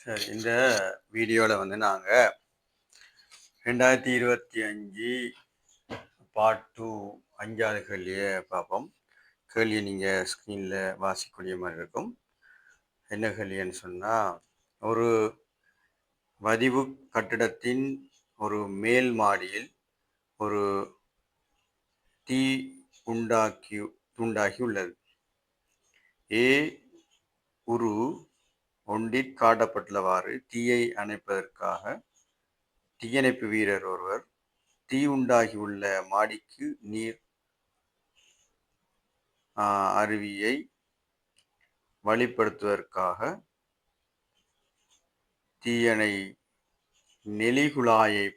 சரி, இந்த வீடியோவில் வந்து நாங்கள் 2025 பார்ட் 2 5வது கேள்வியை பார்ப்போம். கேள்வியை நீங்கள் ஸ்க்ரீனில் வாசிக்கக்கூடிய மாதிரி இருக்கும். என்ன கேள்வின்னு சொன்னால், ஒரு வதிவு கட்டிடத்தின் ஒரு மேல் மாடியில் ஒரு தீ உண்டாகி உள்ளது. ஏ உரு ஒன்றில் காட்டப்பட்டுள்ளவாறு தீயை அணைப்பதற்காக தீயணைப்பு வீரர் ஒருவர் தீ உண்டாகியுள்ள மாடிக்கு நீர் அருவியை வழிப்படுத்துவதற்காக தீயணை நெலிகுழாயை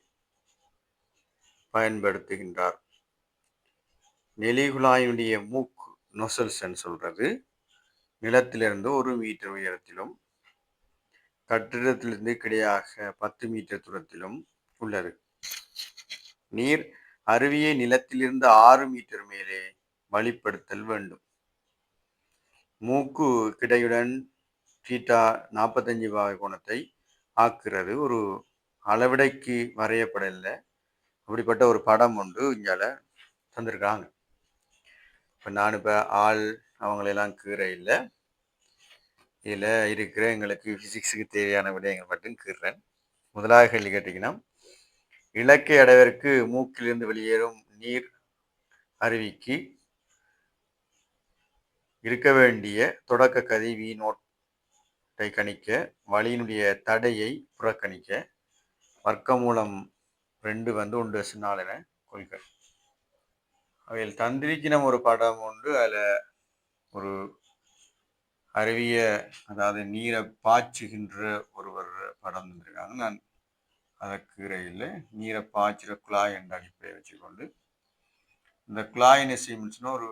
பயன்படுத்துகின்றார். நெலிகுழாயினுடைய மூக்கு நொசல்ஸ்ன்னு சொல்றது நிலத்திலிருந்து 1 மீட்டர் உயரத்திலும் கட்டிடத்திலிருந்து கிடையாக 10 மீட்டர் தூரத்திலும் உள்ளது. நீர் அருவியை நிலத்திலிருந்து 6 மீட்டர் மேலே வழிப்படுத்தல் வேண்டும். மூக்கு கிடையுடன் தீட்டா 45 பாகை கோணத்தை ஆக்குறது. ஒரு அளவிடைக்கு வரையப்படலை. அப்படிப்பட்ட ஒரு படம் ஒன்று இங்கால தந்திருக்காங்க. இப்போ நான் இப்போ அவங்களெல்லாம் கீரை இல்லை, இதில் இருக்கிற எங்களுக்கு ஃபிசிக்ஸுக்கு தேவையான விடயங்கள் மட்டும் கீறேன். முதலாக கேள்வி கேட்டிங்கன்னா, இலக்கை அடைவதற்கு மூக்கிலிருந்து வெளியேறும் நீர் அருவிக்கு இருக்க வேண்டிய தொடக்க கதி V0 கணிக்க வழியினுடைய தடையை புறக்கணிக்க வர்க்கமூலம் 2 வந்து 1/4 என கொள்க. அவையில் தந்திரிக்கினம் ஒரு படம் உண்டு. அதில் ஒரு அருவிய, அதாவது நீரை பாய்ச்சுகின்ற ஒருவர் படம் தந்திருக்காங்க. நான் அதற்கு இடையில் நீரை பாய்ச்சுற குழாய் என்ற அடிப்படையை வச்சுக்கொண்டு இந்த குழாய் என்ன செய்யணும்னா ஒரு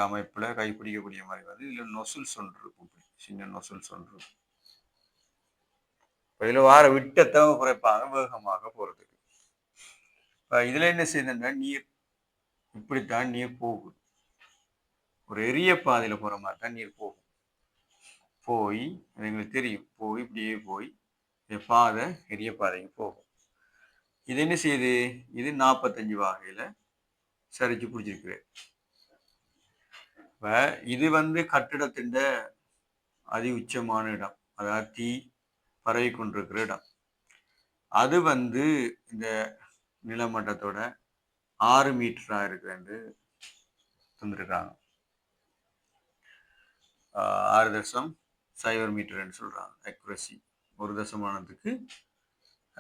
அமைப்பில் கைப்பிடிக்கக்கூடிய மாதிரி வந்து இதில் நொசுல் சொல்லிருக்கும். சின்ன நொசுல் சொல்லிருக்கும். இதில் வார விட்டத்தை குறைப்பாங்க வேகமாக போகிறதுக்கு. இப்போ இதில் என்ன செய்யுதுன்னா, நீர் இப்படித்தான் நீர் போகுது. ஒரு எரிய பாதையில் போகிற மாதிரி தான் நீர் போகும். போய் எங்களுக்கு தெரியும், போய் இப்படியே போய் பாதை எரிய பாதைக்கு போகும். இது என்ன செய்யுது? இது 45 வகையில் சரிச்சு பிடிச்சிருக்கு. இப்போ இது வந்து கட்டிடத்தின் அதி உச்சமான இடம், அதாவது தீ பரவி கொண்டிருக்கிற இடம். அது வந்து இந்த நிலமட்டத்தோட 6 மீட்டரா இருக்குன்னு தந்துருக்காங்க. 6.0 மீட்டர்ன்னு சொல்றாங்க. அக்யூரசி 1 தசமானத்துக்கு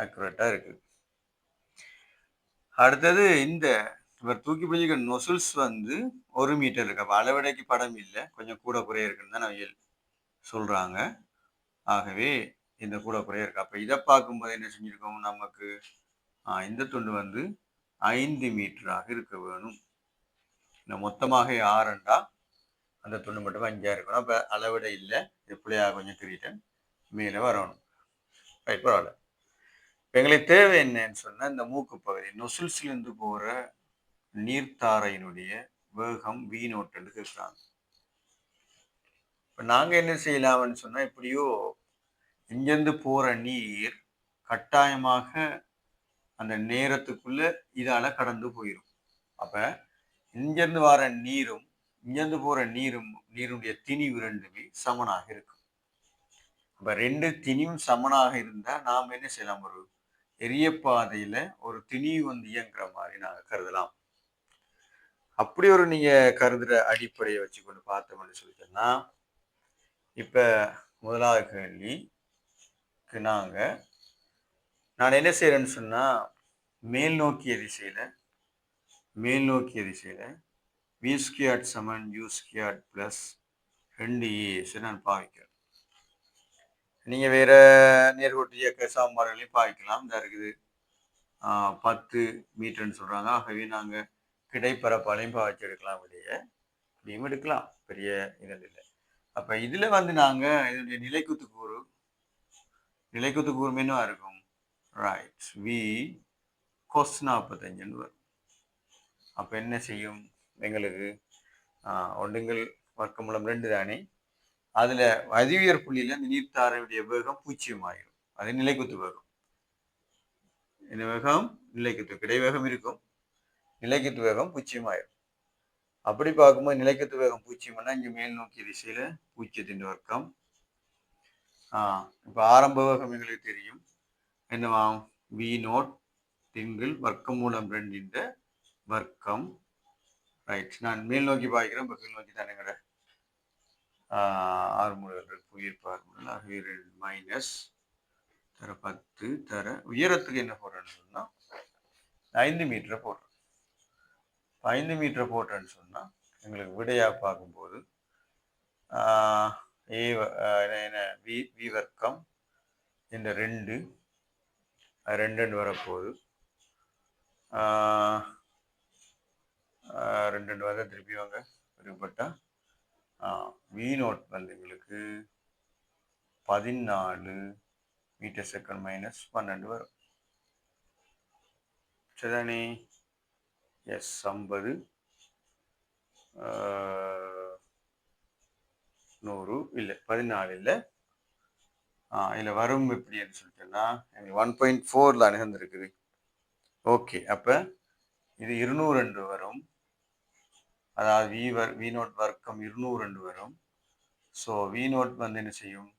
அக்யூரேட்டா இருக்கு. அடுத்தது இந்த இவர் தூக்கி பிடிச்சிக்க நொசுல்ஸ் வந்து 1 மீட்டர் இருக்கு. அப்போ அளவிடைக்கு படம் இல்லை, கொஞ்சம் கூட குறைய இருக்குன்னு தான் அவையில் சொல்றாங்க. ஆகவே இந்த கூட குறைய இருக்கு. அப்போ இதை பார்க்கும்போது என்ன செஞ்சிருக்கோம், நமக்கு இந்த துண்டு வந்து 5 மீட்டராக இருக்க வேணும். இந்த மொத்தமாக 6 அந்த துண்டு மட்டும் 5 இருக்கணும். அப்போ அளவிட இல்லை, இது பிள்ளையாக கொஞ்சம் திரிட்டேன் மேலே வரணும். ரைட், பரவாயில்ல. இப்போ எங்களுக்கு தேவை என்னன்னு சொன்னால், இந்த மூக்கு பகுதி நொசுல்ஸ்லேருந்து போகிற நீர்த்தாரையினுடைய வேகம் V0 கேட்குறாங்க. இப்போ நாங்கள் என்ன செய்யலாம்னு சொன்னால், இப்படியோ இங்கேருந்து போகிற நீர் கட்டாயமாக அந்த நேரத்துக்குள்ள இதால கடந்து போயிடும். அப்போ இங்கேருந்து வர நீரும் இங்கேருந்து போகிற நீருடைய திணிவு ரெண்டுமே சமனாக இருக்கும். அப்போ 2 திணிவும் சமனாக இருந்தால் நாம் என்ன செய்யலாம், ஒரு எரிய பாதையில் ஒரு திணிவு வந்து இயங்குற மாதிரி நாங்கள் கருதலாம். அப்படி ஒரு நீங்கள் கருதுகிற அடிப்படையை வச்சுக்கொண்டு பார்த்தோம்னு சொல்லிட்டோம்னா, இப்போ முதலாவது கேள்விக்கு நான் என்ன செய்கிறேன்னு சொன்னால், மேல் நோக்கிய திசையில் V² = U² + 2A நான் பாவிக்கிறேன். நீங்கள் வேற நேர்கோட்டு இயக்க சாம்பார்களையும் பாவிக்கலாம். இந்த இருக்குது 10 மீட்டர்ன்னு சொல்கிறாங்க. ஆகவே நாங்கள் கிடைப்பரப்பாலையும் பாய்ச்சி எடுக்கலாம், வெளியே இப்படியும் எடுக்கலாம், பெரிய இதில் இல்லை. அப்போ இதில் வந்து நாங்கள் இதனுடைய நிலைக்குத்து கூறு என்னவா இருக்கும்? ரைட், V cos 45 வரும். அப்போ என்ன செய்யும் எங்களுக்கு, ஒன்றுங்கள் வர்க்கமூலம் 2 தானே, அதுல அதிஉயர் புள்ளியில இந்த நீர்த்தாரையுடைய வேகம் 0 ஆயிரும். அது நிலைக்குத்து வேகம். இந்த வேகம் நிலைக்குத்து, கிடைவேகம் இருக்கும், நிலைக்குத்து வேகம் 0 ஆயிரும். அப்படி பார்க்கும்போது நிலைக்குத்து வேகம் 0 இங்க மேல் நோக்கிய திசையில 0 வர்க்கம். இப்ப ஆரம்ப வேகம் எங்களுக்கு தெரியும், என்னவாம், v0 திங்கள் வர்க்கமூலம் 2 வர்க்கம். ரைட், நான் மேல் நோக்கி பார்க்கிறேன், கீழ் நோக்கி தானே கடை. 6 மூலங்கள் புவியீர்ப்பு ஆகவே மைனஸ் தர 10 தர உயரத்துக்கு என்ன போடுறேன்னு சொன்னா 5 மீட்டரை போடுறேன். 5 மீட்டரை போட்டேன்னு சொன்னா எங்களுக்கு விடையா பார்க்கும்போது வி வர்க்கம் இந்த 2 வரப்போகுது. 2 வர திருப்பி வாங்க விருப்பப்பட்டா v0 வந்து எங்களுக்கு 14 மீட்டர் செகண்ட் மைனஸ் 12 வரும். சரிதானே? எஸ், 50 100 இல்லை 14 இல்லை, இதில் வரும் எப்படின்னு சொல்லிட்டேன்னா 1.4 தான் நிகழ்ந்துருக்குது. ஓகே, அப்போ இது 202 வரும், அதாவது v0 வர்க்கம் 202 வரும். ஸோ v0 வந்து என்ன செய்யும்,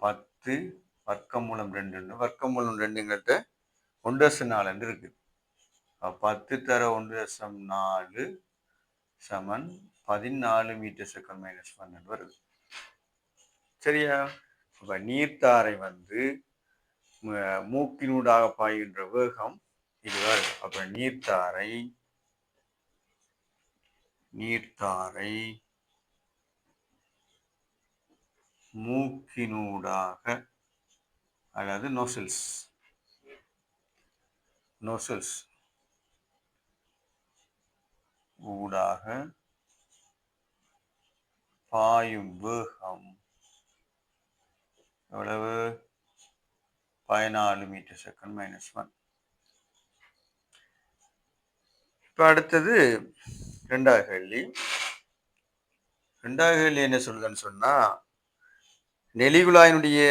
10 வர்க்கமூலம் 2 வர்க்கமூலம் 2ங்கிட்ட 1.4 இருக்கு. 10 தர 1.4 சமன் 14 மீட்டர் செகண்ட் மைனஸ் 12 வருது. சரியா? அப்ப நீர்த்தாரை வந்து மூக்கினூடாக பாய்கின்ற வேகம் இது வருது. அப்ப நீர்த்தாரை மூக்கினூடாக, அதாவது நோசல்ஸ் ஊடாக பாயும் வேகம் எவ்வளவு, 14 மீட்டர் செகண்ட் மைனஸ் 1. இப்ப அடுத்தது ரெண்டாவது கேள்வி என்ன சொல்லுதுன்னு சொன்னா, நெலிகுழாயினுடைய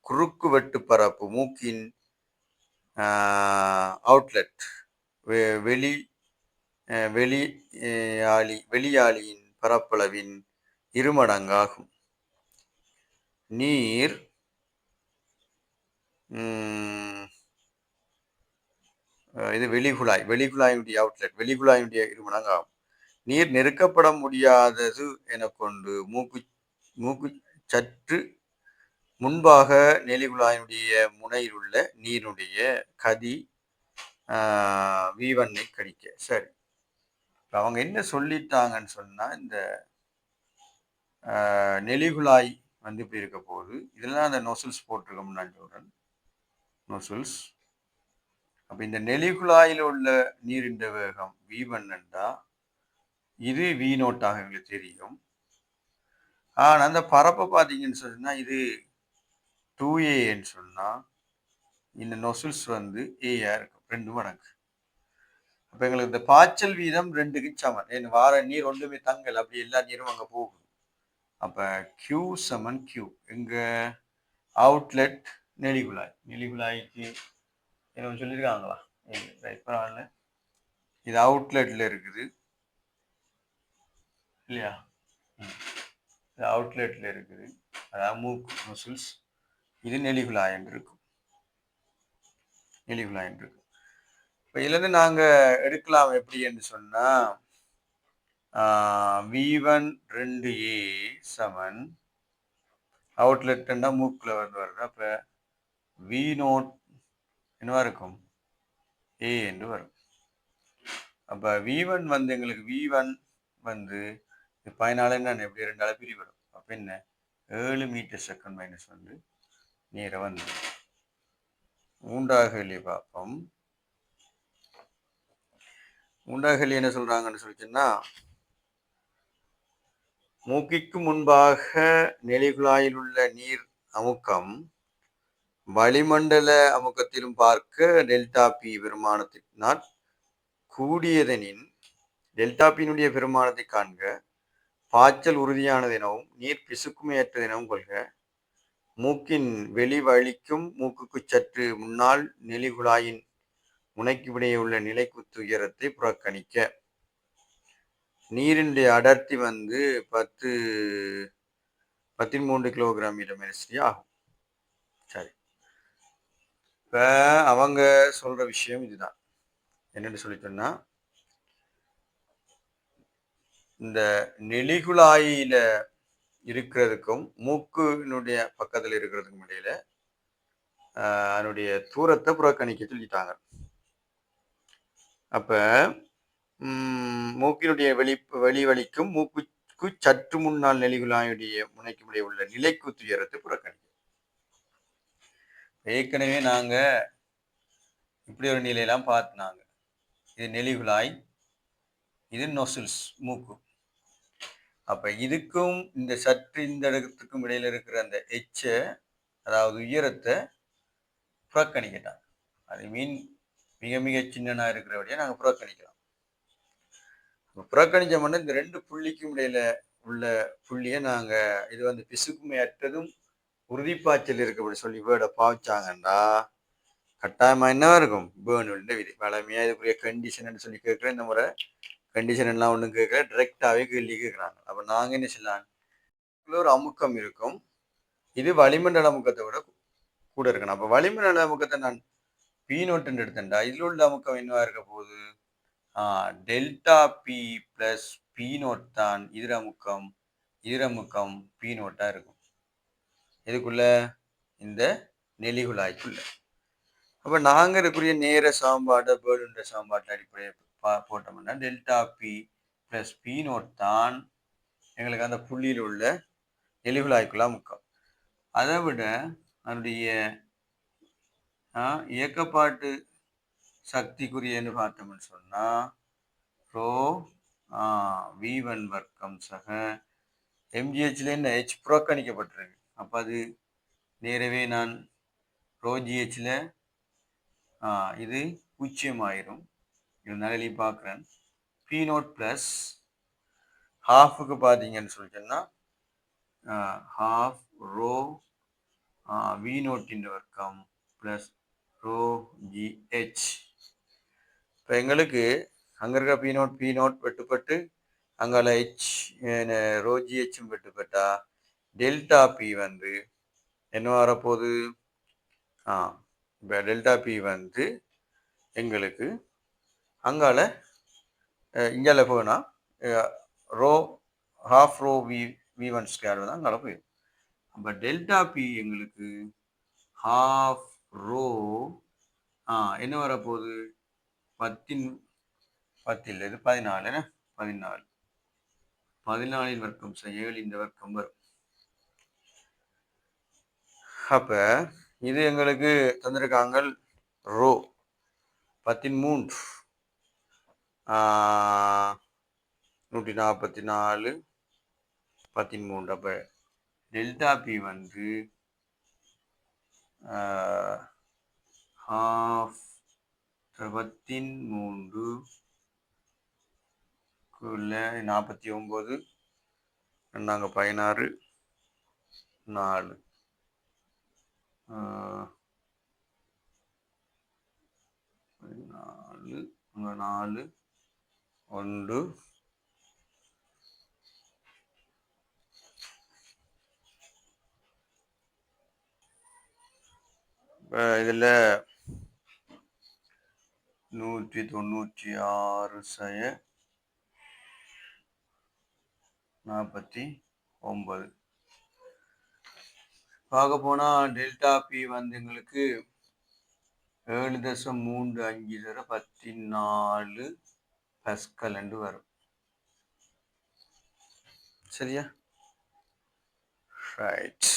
குறுக்கு வெட்டு பரப்பு மூக்கின் அவுட்லெட் வெளியாளியின் பரப்பளவின் இருமடங்காகும். நீர் இது வெளிகுழாயினுடைய அவுட்லெட், வெளிகுழாயினுடைய இருமடங்காகும். நீர் நெருக்கப்பட முடியாதது என கொண்டு மூக்கு சற்று முன்பாக நெலிகுழாயினுடைய முனையில் உள்ள நீருடைய கதி v1 கணிக்க. சரி, அவங்க என்ன சொல்லிட்டாங்கன்னு சொன்னா, இந்த நெலிகுழாய் வந்து இப்படி இருக்க போகுது, இதெல்லாம் அந்த நோசல்ஸ் போட்டிருக்கோம்னு நான் சொல்றேன், நோசல்ஸ். அப்ப இந்த நெலிகுழாயில் உள்ள நீரின் வேகம் v1 என்றா இது v0 எங்களுக்கு தெரியும். ஆனா அந்த பரப்பை பார்த்தீங்கன்னு சொன்னா இது 2a சொன்னா இந்த நொசில்ஸ் வந்து ஏயா இருக்கும், 2 மடங்கு. அப்ப எங்களுக்கு இந்த பாய்ச்சல் வீதம் 2க்கு சமன். ஏன் வார நீர் ஒன்றுமே தங்கல், அப்படி எல்லா நீரும் அங்க போகும். அப்ப Q சமன் Q எங்க அவுட்லெட் நெலிகுழாய்க்கு என்ன சொல்லியிருக்காங்களா, பரவாயில்ல, இது அவுட்லெட்ல இருக்குது இல்லையா, இது அவுட்லெட்ல இருக்குது, அதாவது மூக்கு நொசில்ஸ், இது நெலிகுழாய் இருக்கும். இப்போ இதுலேருந்து நாங்கள் எடுக்கலாம் எப்படி என்று சொன்னால், v1 2a சமன் அவுட்லெட்னா மூக்கில் வந்து வருது. அப்போ v0 என்னவா இருக்கும், a என்று வரும். அப்போ v1 வந்து எங்களுக்கு v1 வந்து 14 என்ன எப்படி 2 பிரிவரும். அப்போ என்ன 7 மீட்டர் செகண்ட் மைனஸ் வந்து நீரை வந்து. மூன்றாவது கேள்வி பார்ப்போம். மூன்றாவது கேள்வி என்ன சொல்றாங்கன்னு சொல்லிச்சுன்னா, மூக்கிக்கு முன்பாக நெலிகுழாயில் உள்ள நீர் அமுக்கம் வளிமண்டல அமுக்கத்திலும் பார்க்க டெல்டா பி பெருமானத்தினால் கூடியதெனின் டெல்டா பியினுடைய பெருமானத்தை காண்க. பாய்ச்சல் உறுதியானது எனவும் நீர் பிசுக்குமையற்றது எனவும் கொள்க. மூக்கின் வெளிவழிக்கும் மூக்குக்கு சற்று முன்னால் நெளிகுழாயின் முனைக்குமிடையே உள்ள நிலைக்குத்து உயரத்தை புறக்கணிக்க. நீரினுடைய அடர்த்தி 13 கிலோகிராம் மீட்டர் ஆகும். சரி, இப்ப அவங்க சொல்ற விஷயம் இதுதான். என்னன்னு சொல்லி சொன்னா, இந்த நெளிகுழாயில இருக்கிறதுக்கும் மூக்குனுடைய பக்கத்துல இருக்கிறதுக்கும் இடையில அதனுடைய தூரத்தை புறக்கணிக்க சொல்லிட்டாங்க. அப்ப மூக்கினுடைய வெளிவழிக்கும் மூக்குக்கு சற்று முன்னால் நெளிகுழாயுடைய முனைக்கும் இடையே உள்ள நிலைக்குத்து உயரத்தை புறக்கணிக்க. ஏற்கனவே நாங்க இப்படி ஒரு நிலையெல்லாம் பார்த்துனாங்க. இது நெளிகுழாய், இது நொசில்ஸ் மூக்கு. அப்ப இதுக்கும் இந்த சற்று இந்த இடத்துக்கும் இடையில இருக்கிற அந்த எச்ச, அதாவது உயரத்தை புறக்கணிக்கிட்டாங்க. அது மீன் மிக மிக சின்னனா இருக்கிறபடியா நாங்கள் புறக்கணிக்கலாம். புறக்கணிச்சோம்னா இந்த ரெண்டு புள்ளிக்கும் இடையில உள்ள புள்ளியை நாங்க இது பிசுக்குமையற்றதும் உறுதிப்பாய்ச்சல் இருக்கு அப்படி சொல்லி வேர்டை பாவிச்சாங்கண்டா கட்டாயமா என்ன இருக்கும்? பேர்னுடைய விதி. வளமையா இதுக்குரிய கண்டிஷன் சொல்லி கேட்கிறேன். இந்த முறை கண்டிஷன் எல்லாம் ஒன்றும் கேட்கல, டிரெக்டாவே கேள்வி கேட்குறாங்க. அப்ப நாங்க என்ன செய்யலாம்? ஒரு அமுக்கம் இருக்கும், இது வளிமண்டல அமுக்கத்தை விட கூட இருக்கணும். அப்ப வளிமண்டல அமுக்கத்தை நான் P0 எடுத்தேன்டா, இதுல உள்ள அமுக்கம் என்னவா இருக்க போகுது? டெல்டா பி பிளஸ் P0 தான் இதரமுக்கம் P0 இருக்கும். இதுக்குள்ள இந்த நெளிகுழாய்க்குள்ள. அப்ப நாங்க இருக்கக்கூடிய நேர சமன்பாடு பேர்னுடைய சமன்பாட்டு அடிப்படையை போட்டோம்னா டெல்டா பி பிளஸ் P0 தான் எங்களுக்கு அந்த புள்ளியில் உள்ள நெளிகுழாய்க்குள்ள அமுக்கம். அதை விட அதனுடைய இயக்கப்பாட்டு சக்திக்குரியன்னு பார்த்தோம்னு சொன்னா ரோ V1 வர்க்கம் சக MGHல என்ன H புறக்கணிக்கப்பட்டிருக்கு. அப்ப அது நேரவே நான் ரோ GHல இது 0 ஆயிரும். இருந்தாலும் எழுதி பார்க்குறேன். P0 பிளஸ் ஹாஃபுக்கு பார்த்தீங்கன்னு சொல்லிட்டோம்னா ஹாஃப் ரோ V0 வர்க்கம் பிளஸ் ரோ GH. இப்போ எங்களுக்கு அங்கே இருக்க P0 வெட்டுப்பட்டு அங்கால H ரோ GHம் வெட்டுப்பட்டா டெல்டா பி என்ன வரப்போகுது? இப்போ டெல்டா பி எங்களுக்கு அங்கால இங்கால போனா row half row V1 square தான் அங்கால போயிடும். அப்போ டெல்டா பி எங்களுக்கு ஹாஃப் ரோ என்ன வரப்போகுது? 10 இல்லை, இது 14. 14 வர்க்கம் 7 இந்த வர்க்கம் வரும். அப்ப இது எங்களுக்கு தந்திருக்காங்க ரோ 13 144 13. அப்ப டெல்டா பி ஹாஃப் 13 49 நாங்கள் 16 4 4 1 இதுல 196 செய்ய 49 பார்க்க போனா டெல்டா பி எங்களுக்கு 7.35 14 பஸ்கல் என்று வரும். சரியா? ரைட்.